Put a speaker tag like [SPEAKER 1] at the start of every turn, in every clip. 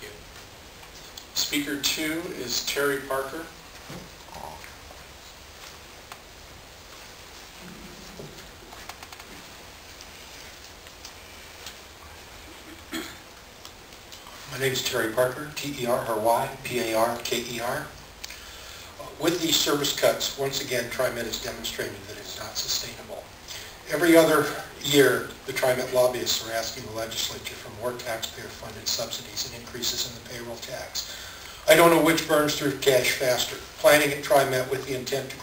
[SPEAKER 1] you. Speaker 2 is Terry Parker.
[SPEAKER 2] My name is Terry Parker, T-E-R-R-Y-P-A-R-K-E-R. With these service cuts, once again, TriMet is demonstrating that it is not sustainable. Every other year, the TriMet lobbyists are asking the legislature for more taxpayer-funded subsidies and increases in the payroll tax. I don't know which burns through cash faster, planning at TriMet with the intent to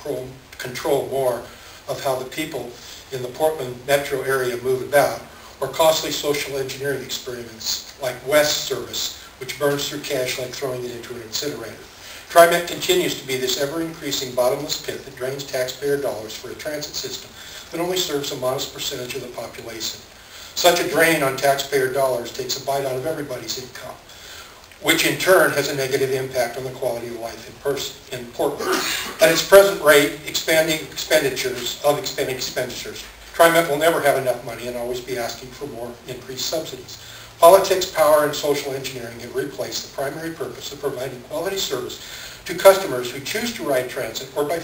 [SPEAKER 2] control more of how the people in the Portland metro area move about, or costly social engineering experiments like West Service, which burns through cash like throwing it into an incinerator. TriMet continues to be this ever-increasing bottomless pit that drains taxpayer dollars for a transit system that only serves a modest percentage of the population. Such a drain on taxpayer dollars takes a bite out of everybody's income, which in turn has a negative impact on the quality of life in Portland. At its present rate, expanding expenditures, TriMet will never have enough money and always be asking for more increased subsidies. Politics, power, and social engineering have replaced the primary purpose of providing quality service to customers who choose to ride transit or by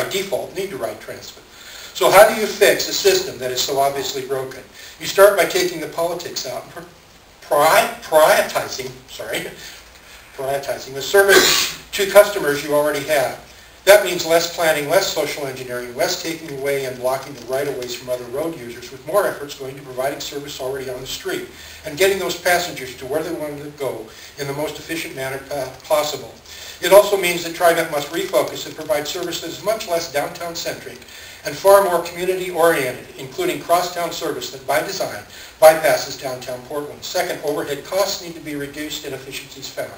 [SPEAKER 2] default need to ride transit. So how do you fix a system that is so obviously broken? You start by taking the politics out and prioritizing the service to customers you already have. That means less planning, less social engineering, less taking away and blocking the right-of-ways from other road users, with more efforts going to providing service already on the street and getting those passengers to where they wanted to go in the most efficient manner possible. It also means that TriMet must refocus and provide service that is much less downtown-centric and far more community-oriented, including cross-town service that by design bypasses downtown Portland. Second, overhead costs need to be reduced and efficiencies found.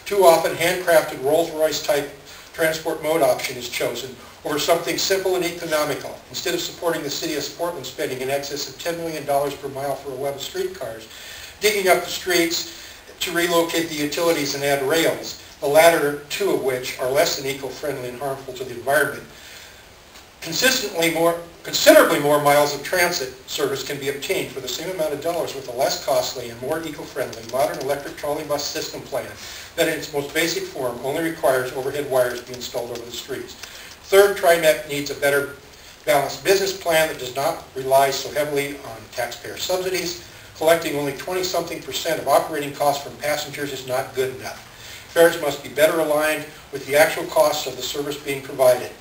[SPEAKER 2] Too often, handcrafted Rolls-Royce type transport mode option is chosen over something simple and economical. Instead of supporting the city of Portland spending in excess of $10 million per mile for 11 streetcars, digging up the streets to relocate the utilities and add rails, the latter two of which are less than eco-friendly and harmful to the environment. Considerably more miles of transit service can be obtained for the same amount of dollars with a less costly and more eco-friendly modern electric trolley bus system plan that in its most basic form only requires overhead wires to be installed over the streets. Third, TriMet needs a better balanced business plan that does not rely so heavily on taxpayer subsidies. Collecting only 20-something% of operating costs from passengers is not good enough. Fares must be better aligned with the actual costs of the service being provided.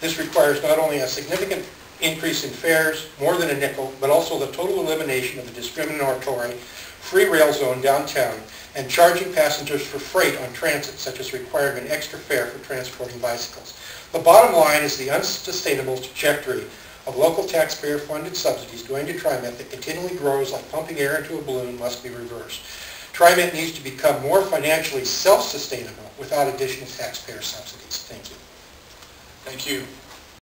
[SPEAKER 2] This requires not only a significant increase in fares, more than a nickel, but also the total elimination of the discriminatory free rail zone downtown and charging passengers for freight on transit, such as requiring an extra fare for transporting bicycles. The bottom line is the unsustainable trajectory of local taxpayer-funded subsidies going to TriMet that continually grows like pumping air into a balloon must be reversed. TriMet needs to become more financially self-sustainable without additional taxpayer subsidies. Thank you.
[SPEAKER 1] Thank you.